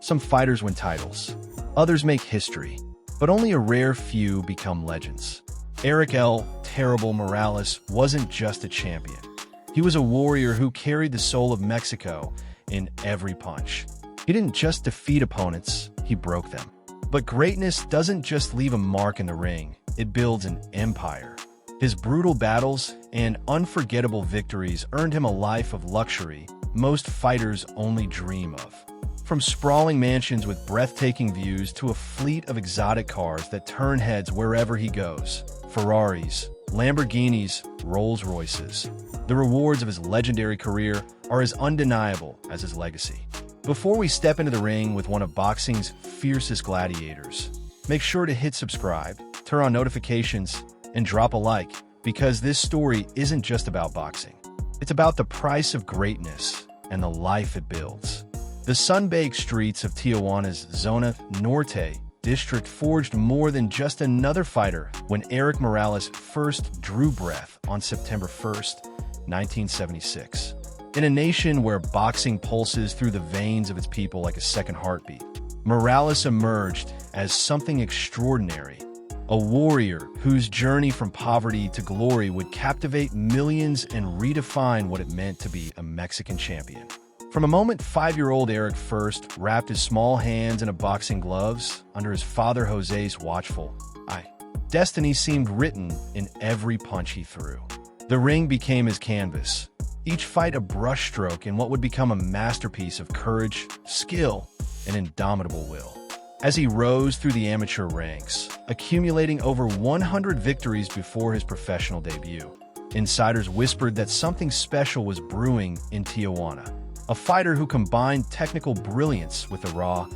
Some fighters win titles. Others make history. But only a rare few become legends. Erik Terrible Morales wasn't just a champion. He was a warrior who carried the soul of Mexico in every punch. He didn't just defeat opponents, he broke them. But greatness doesn't just leave a mark in the ring, it builds an empire. His brutal battles and unforgettable victories earned him a life of luxury most fighters only dream of. From sprawling mansions with breathtaking views to a fleet of exotic cars that turn heads wherever he goes. Ferraris, Lamborghinis, Rolls-Royces. The rewards of his legendary career are as undeniable as his legacy. Before we step into the ring with one of boxing's fiercest gladiators, make sure to hit subscribe, turn on notifications, and drop a like, because this story isn't just about boxing. It's about the price of greatness and the life it builds. The sun-baked streets of Tijuana's Zona Norte district forged more than just another fighter when Erik Morales first drew breath on September 1st, 1976. In a nation where boxing pulses through the veins of its people like a second heartbeat, Morales emerged as something extraordinary, a warrior whose journey from poverty to glory would captivate millions and redefine what it meant to be a Mexican champion. From a moment 5-year-old Erik first wrapped his small hands in a boxing gloves under his father Jose's watchful eye, destiny seemed written in every punch he threw. The ring became his canvas, each fight a brushstroke in what would become a masterpiece of courage, skill, and indomitable will. As he rose through the amateur ranks, accumulating over 100 victories before his professional debut, insiders whispered that something special was brewing in Tijuana. A fighter who combined technical brilliance with a raw,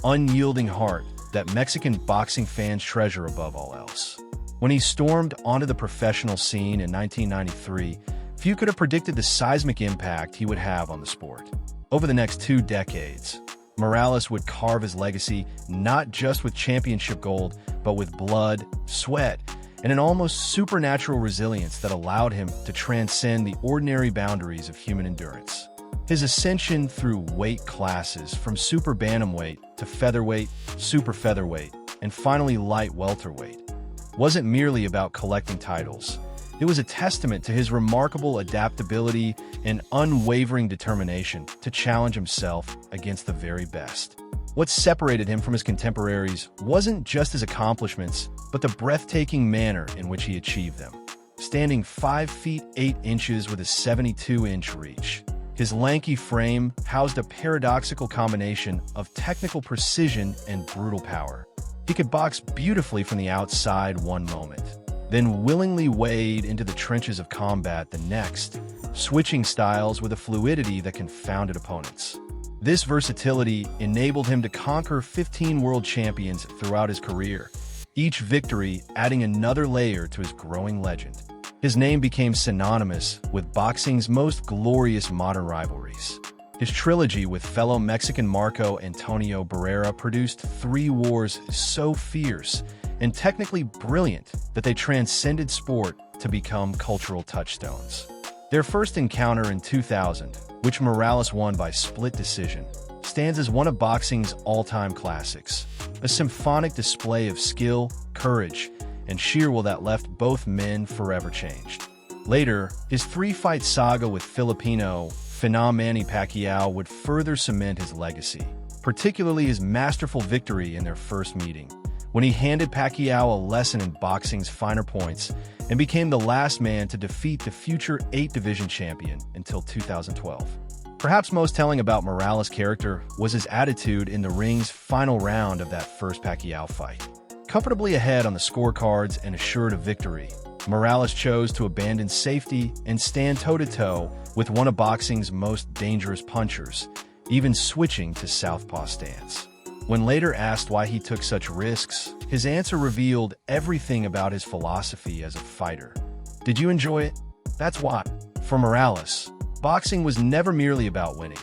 unyielding heart that Mexican boxing fans treasure above all else. When he stormed onto the professional scene in 1993, few could have predicted the seismic impact he would have on the sport. Over the next 2 decades, Morales would carve his legacy not just with championship gold, but with blood, sweat, and an almost supernatural resilience that allowed him to transcend the ordinary boundaries of human endurance. His ascension through weight classes from super bantamweight to featherweight, super featherweight, and finally light welterweight wasn't merely about collecting titles. It was a testament to his remarkable adaptability and unwavering determination to challenge himself against the very best. What separated him from his contemporaries wasn't just his accomplishments, but the breathtaking manner in which he achieved them. Standing 5 feet 8 inches with a 72-inch reach, his lanky frame housed a paradoxical combination of technical precision and brutal power. He could box beautifully from the outside one moment, then willingly wade into the trenches of combat the next, switching styles with a fluidity that confounded opponents. This versatility enabled him to conquer 15 world champions throughout his career, each victory adding another layer to his growing legend. His name became synonymous with boxing's most glorious modern rivalries. His trilogy with fellow Mexican Marco Antonio Barrera produced 3 wars so fierce and technically brilliant that they transcended sport to become cultural touchstones. Their first encounter in 2000, which Morales won by split decision, stands as one of boxing's all-time classics, a symphonic display of skill, courage, and sheer will that left both men forever changed. Later, his 3-fight saga with Filipino phenom Manny Pacquiao would further cement his legacy, particularly his masterful victory in their first meeting, when he handed Pacquiao a lesson in boxing's finer points and became the last man to defeat the future 8-division champion until 2012. Perhaps most telling about Morales' character was his attitude in the ring's final round of that first Pacquiao fight. Comfortably ahead on the scorecards and assured of victory, Morales chose to abandon safety and stand toe-to-toe with one of boxing's most dangerous punchers, even switching to southpaw stance. When later asked why he took such risks, his answer revealed everything about his philosophy as a fighter. Did you enjoy it? That's why. For Morales, boxing was never merely about winning.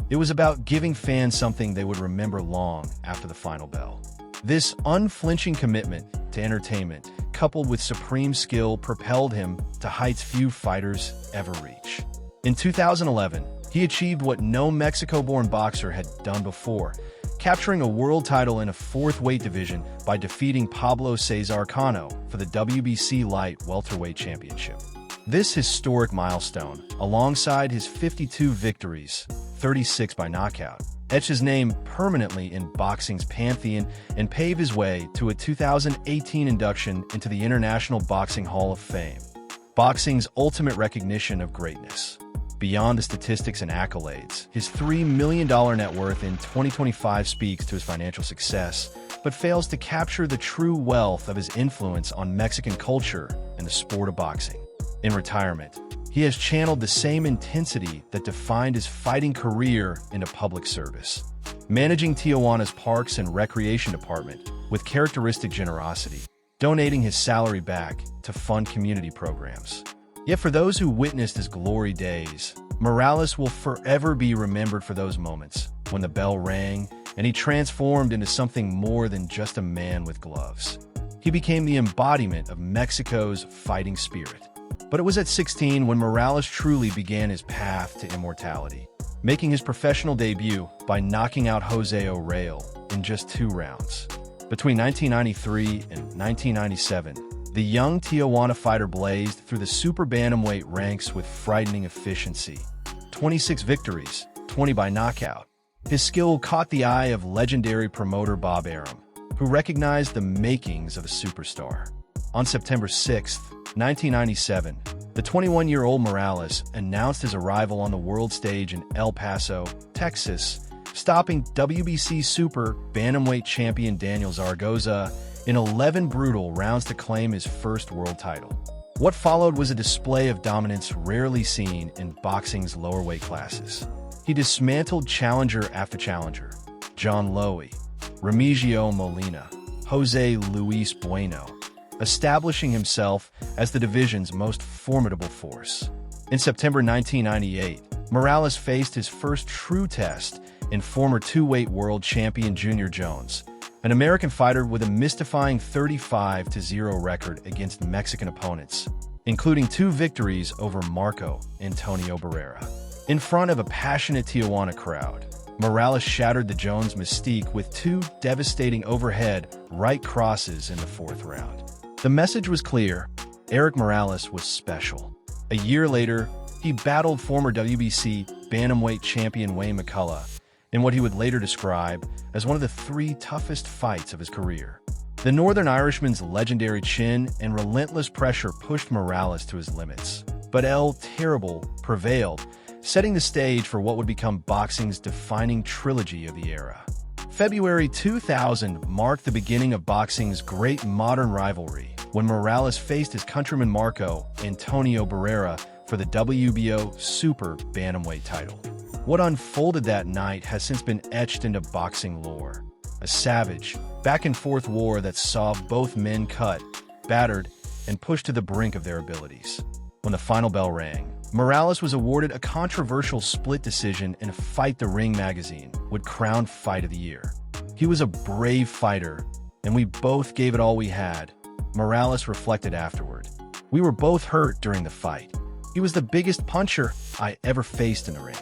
It was about giving fans something they would remember long after the final bell. This unflinching commitment to entertainment, coupled with supreme skill, propelled him to heights few fighters ever reach. In 2011, he achieved what no Mexico-born boxer had done before, capturing a world title in a fourth weight division by defeating Pablo Cesar Cano for the WBC Light Welterweight Championship. This historic milestone, alongside his 52 victories, 36 by knockout, etched his name permanently in boxing's pantheon and paved his way to a 2018 induction into the International Boxing Hall of Fame, boxing's ultimate recognition of greatness. Beyond the statistics and accolades, his $3 million net worth in 2025 speaks to his financial success, but fails to capture the true wealth of his influence on Mexican culture and the sport of boxing. In retirement, he has channeled the same intensity that defined his fighting career into public service, managing Tijuana's Parks and Recreation Department with characteristic generosity, donating his salary back to fund community programs. Yet for those who witnessed his glory days, Morales will forever be remembered for those moments when the bell rang and he transformed into something more than just a man with gloves. He became the embodiment of Mexico's fighting spirit. But it was at 16 when Morales truly began his path to immortality, making his professional debut by knocking out Jose Errol in just 2 rounds. Between 1993 and 1997, the young Tijuana fighter blazed through the super bantamweight ranks with frightening efficiency. 26 victories, 20 by knockout. His skill caught the eye of legendary promoter Bob Arum, who recognized the makings of a superstar. On September 6, 1997, the 21-year-old Morales announced his arrival on the world stage in El Paso, Texas, stopping WBC super bantamweight champion Daniel Zaragoza in 11 brutal rounds to claim his first world title. What followed was a display of dominance rarely seen in boxing's lower weight classes. He dismantled challenger after challenger: John Lowy, Remigio Molina, Jose Luis Bueno, establishing himself as the division's most formidable force. In September 1998, Morales faced his first true test in former two-weight world champion Junior Jones, an American fighter with a mystifying 35-0 record against Mexican opponents, including 2 victories over Marco Antonio Barrera. In front of a passionate Tijuana crowd, Morales shattered the Jones mystique with 2 devastating overhead right crosses in the 4th round. The message was clear: Erik Morales was special. A year later, he battled former WBC bantamweight champion Wayne McCullough in what he would later describe as one of the 3 toughest fights of his career. The Northern Irishman's legendary chin and relentless pressure pushed Morales to his limits, but El Terrible prevailed, setting the stage for what would become boxing's defining trilogy of the era. February 2000 marked the beginning of boxing's great modern rivalry, when Morales faced his countryman Marco Antonio Barrera for the WBO Super Bantamweight title. What unfolded that night has since been etched into boxing lore. A savage, back-and-forth war that saw both men cut, battered, and pushed to the brink of their abilities. When the final bell rang, Morales was awarded a controversial split decision in a Fight the Ring magazine would crown Fight of the Year. He was a brave fighter, and we both gave it all we had, Morales reflected afterward. We were both hurt during the fight. He was the biggest puncher I ever faced in the ring.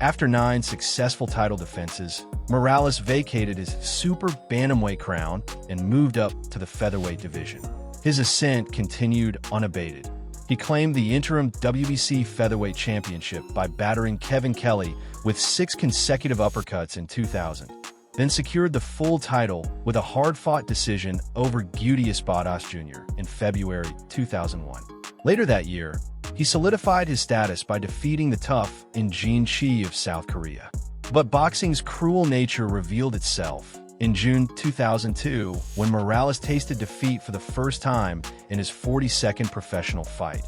After 9 successful title defenses, Morales vacated his super bantamweight crown and moved up to the featherweight division. His ascent continued unabated. He claimed the interim WBC featherweight championship by battering Kevin Kelly with 6 consecutive uppercuts in 2000, then secured the full title with a hard-fought decision over Guti Espadas Jr. in February 2001. Later that year, he solidified his status by defeating the tough Jin Chi of South Korea. But boxing's cruel nature revealed itself in June 2002 when Morales tasted defeat for the first time in his 42nd professional fight,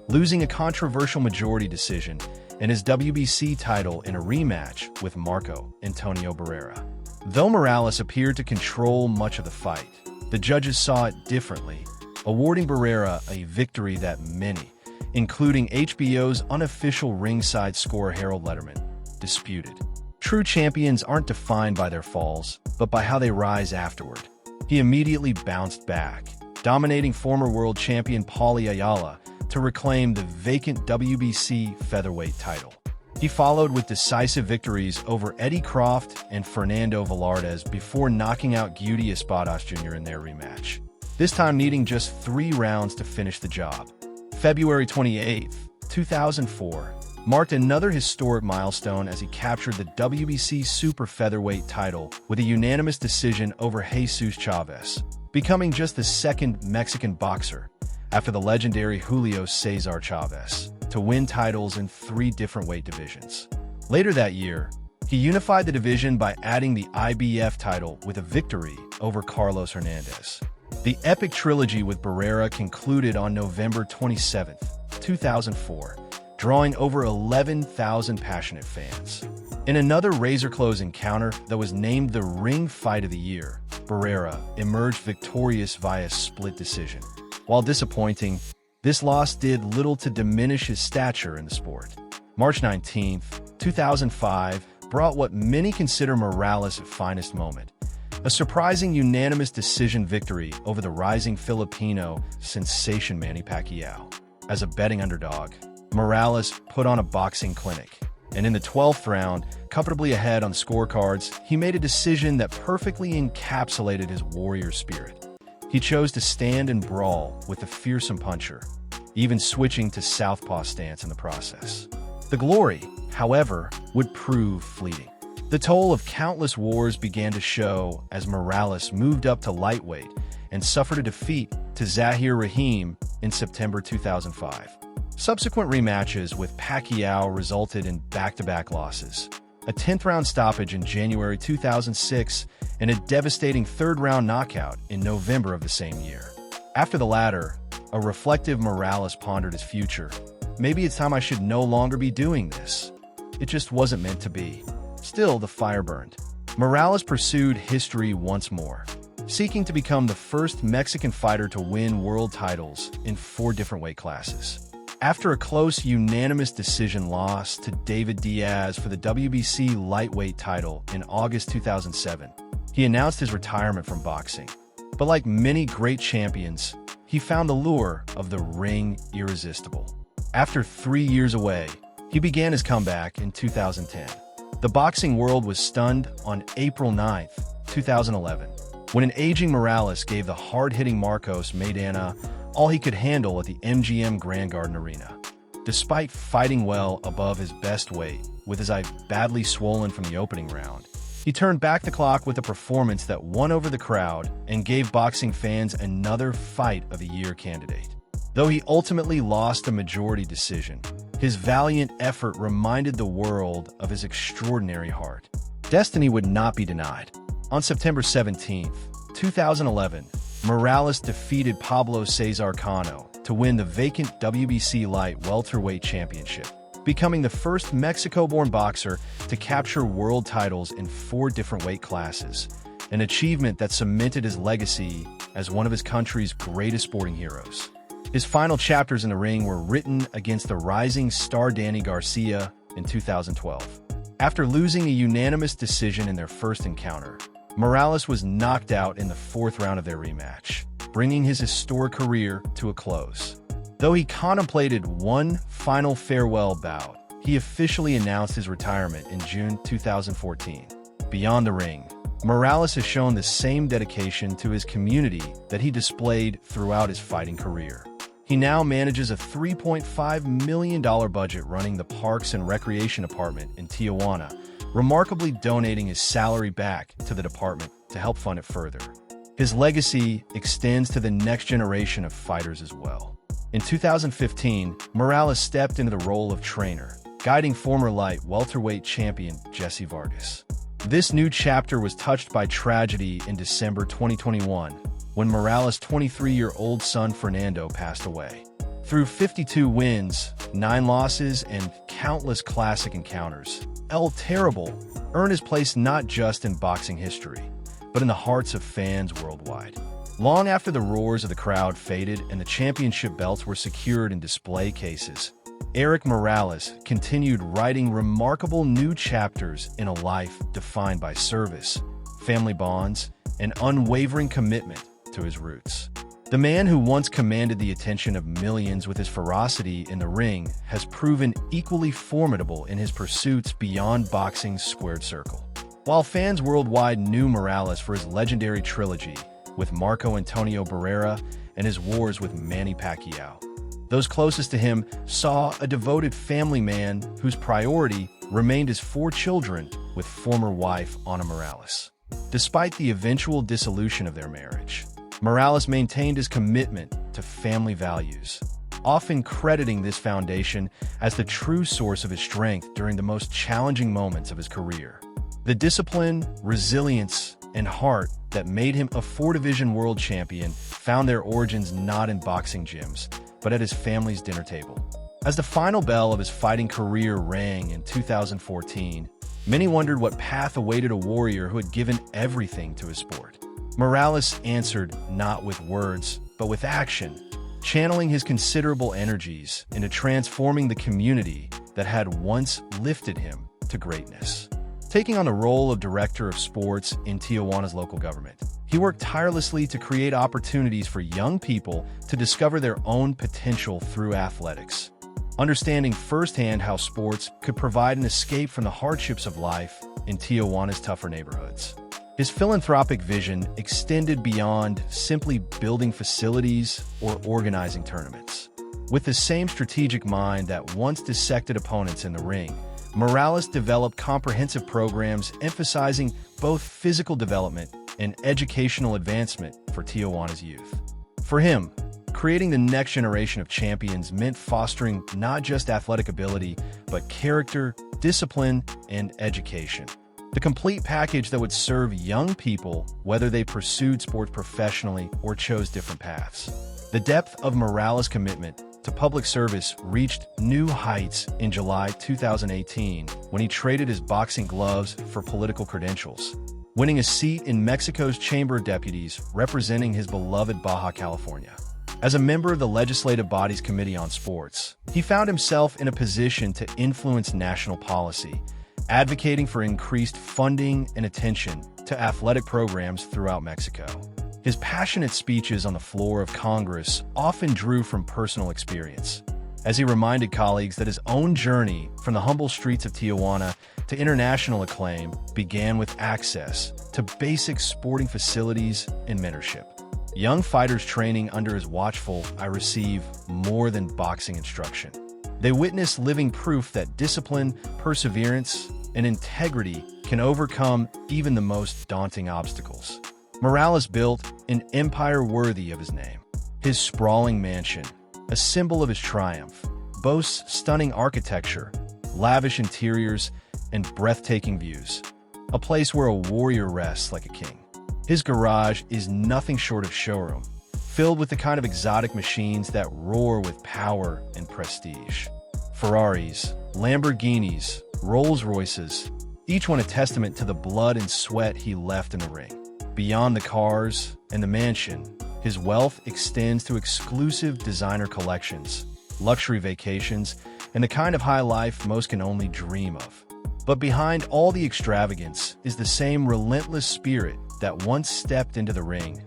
losing a controversial majority decision and his WBC title in a rematch with Marco Antonio Barrera. Though Morales appeared to control much of the fight, the judges saw it differently, awarding Barrera a victory that many, including HBO's unofficial ringside scorer Harold Letterman, disputed. True champions aren't defined by their falls, but by how they rise afterward. He immediately bounced back, dominating former world champion Paulie Ayala to reclaim the vacant WBC featherweight title. He followed with decisive victories over Eddie Croft and Fernando Velardes before knocking out Guti Espadas Jr. in their rematch, this time needing just 3 rounds to finish the job. February 28, 2004, marked another historic milestone as he captured the WBC super featherweight title with a unanimous decision over Jesus Chavez, becoming just the second Mexican boxer, after the legendary Julio Cesar Chavez, to win titles in 3 different weight divisions. Later that year, he unified the division by adding the IBF title with a victory over Carlos Hernandez. The epic trilogy with Barrera concluded on November 27, 2004, drawing over 11,000 passionate fans. In another razor-close encounter that was named the Ring Fight of the Year, Barrera emerged victorious via split decision. While disappointing, this loss did little to diminish his stature in the sport. March 19, 2005, brought what many consider Morales' finest moment, a surprising unanimous decision victory over the rising Filipino sensation Manny Pacquiao. As a betting underdog, Morales put on a boxing clinic, and in the 12th round, comfortably ahead on scorecards, he made a decision that perfectly encapsulated his warrior spirit. He chose to stand and brawl with the fearsome puncher, even switching to southpaw stance in the process. The glory, however, would prove fleeting. The toll of countless wars began to show as Morales moved up to lightweight and suffered a defeat to Zahir Rahim in September 2005. Subsequent rematches with Pacquiao resulted in back-to-back losses, a 10th-round stoppage in January 2006, and a devastating 3rd-round knockout in November of the same year. After the latter, a reflective Morales pondered his future. Maybe it's time I should no longer be doing this. It just wasn't meant to be. Still, the fire burned. Morales pursued history once more, seeking to become the first Mexican fighter to win world titles in 4 different weight classes. After a close unanimous decision loss to David Diaz for the WBC lightweight title in August 2007, he announced his retirement from boxing. But like many great champions, he found the lure of the ring irresistible. After 3 years away, he began his comeback in 2010. The boxing world was stunned on April 9, 2011, when an aging Morales gave the hard-hitting Marcos Maidana all he could handle at the MGM Grand Garden Arena. Despite fighting well above his best weight, with his eye badly swollen from the opening round, he turned back the clock with a performance that won over the crowd and gave boxing fans another Fight of the Year candidate. Though he ultimately lost a majority decision, his valiant effort reminded the world of his extraordinary heart. Destiny would not be denied. On September 17, 2011, Morales defeated Pablo Cesar Cano to win the vacant WBC light welterweight championship, becoming the first Mexico-born boxer to capture world titles in 4 different weight classes, an achievement that cemented his legacy as one of his country's greatest sporting heroes. His final chapters in the ring were written against the rising star Danny Garcia in 2012. After losing a unanimous decision in their first encounter, Morales was knocked out in the 4th round of their rematch, bringing his historic career to a close. Though he contemplated one final farewell bout, he officially announced his retirement in June 2014. Beyond the ring, Morales has shown the same dedication to his community that he displayed throughout his fighting career. He now manages a $3.5 million budget running the Parks and Recreation Department in Tijuana, remarkably donating his salary back to the department to help fund it further. His legacy extends to the next generation of fighters as well. In 2015, Morales stepped into the role of trainer, guiding former light welterweight champion Jesse Vargas. This new chapter was touched by tragedy in December 2021, when Morales' 23-year-old son Fernando passed away. Through 52 wins, 9 losses, and countless classic encounters, El Terrible earned his place not just in boxing history, but in the hearts of fans worldwide. Long after the roars of the crowd faded and the championship belts were secured in display cases, Erik Morales continued writing remarkable new chapters in a life defined by service, family bonds, and unwavering commitment to his roots. The man who once commanded the attention of millions with his ferocity in the ring has proven equally formidable in his pursuits beyond boxing's squared circle. While fans worldwide knew Morales for his legendary trilogy with Marco Antonio Barrera and his wars with Manny Pacquiao, those closest to him saw a devoted family man whose priority remained his 4 children with former wife Ana Morales. Despite the eventual dissolution of their marriage, Morales maintained his commitment to family values, often crediting this foundation as the true source of his strength during the most challenging moments of his career. The discipline, resilience, and heart that made him a 4-division world champion found their origins not in boxing gyms, but at his family's dinner table. As the final bell of his fighting career rang in 2014, many wondered what path awaited a warrior who had given everything to his sport. Morales answered not with words, but with action, channeling his considerable energies into transforming the community that had once lifted him to greatness. Taking on the role of director of sports in Tijuana's local government, he worked tirelessly to create opportunities for young people to discover their own potential through athletics, understanding firsthand how sports could provide an escape from the hardships of life in Tijuana's tougher neighborhoods. His philanthropic vision extended beyond simply building facilities or organizing tournaments. With the same strategic mind that once dissected opponents in the ring, Morales developed comprehensive programs emphasizing both physical development and educational advancement for Tijuana's youth. For him, creating the next generation of champions meant fostering not just athletic ability, but character, discipline, and education. The complete package that would serve young people whether they pursued sports professionally or chose different paths. The depth of Morales' commitment to public service reached new heights in July 2018 when he traded his boxing gloves for political credentials, winning a seat in Mexico's Chamber of Deputies representing his beloved Baja California. As a member of the legislative body's Committee on Sports, he found himself in a position to influence national policy, advocating for increased funding and attention to athletic programs throughout Mexico. His passionate speeches on the floor of Congress often drew from personal experience, as he reminded colleagues that his own journey from the humble streets of Tijuana to international acclaim began with access to basic sporting facilities and mentorship. Young fighters training under his watchful eye receive more than boxing instruction. They witness living proof that discipline, perseverance, and integrity can overcome even the most daunting obstacles. Morales built an empire worthy of his name. His sprawling mansion, a symbol of his triumph, boasts stunning architecture, lavish interiors, and breathtaking views, a place where a warrior rests like a king. His garage is nothing short of showroom, filled with the kind of exotic machines that roar with power and prestige. Ferraris, Lamborghinis, Rolls-Royces, each one a testament to the blood and sweat he left in the ring. Beyond the cars and the mansion, his wealth extends to exclusive designer collections, luxury vacations, and the kind of high life most can only dream of. But behind all the extravagance is the same relentless spirit that once stepped into the ring,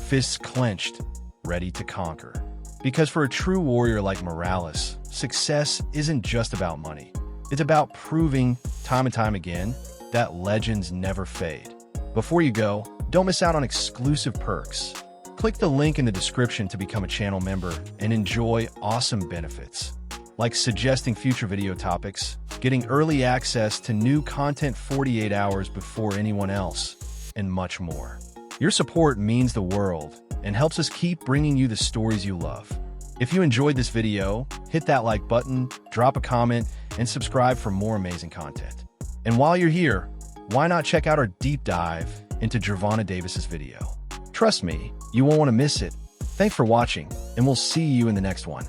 fists clenched, ready to conquer. Because for a true warrior like Morales, success isn't just about money. It's about proving, time and time again, that legends never fade. Before you go, don't miss out on exclusive perks. Click the link in the description to become a channel member and enjoy awesome benefits, like suggesting future video topics, getting early access to new content 48 hours before anyone else, and much more. Your support means the world and helps us keep bringing you the stories you love. If you enjoyed this video, hit that like button, drop a comment, and subscribe for more amazing content. And while you're here, why not check out our deep dive into Gervonta Davis's video? Trust me, you won't want to miss it. Thanks for watching, and we'll see you in the next one.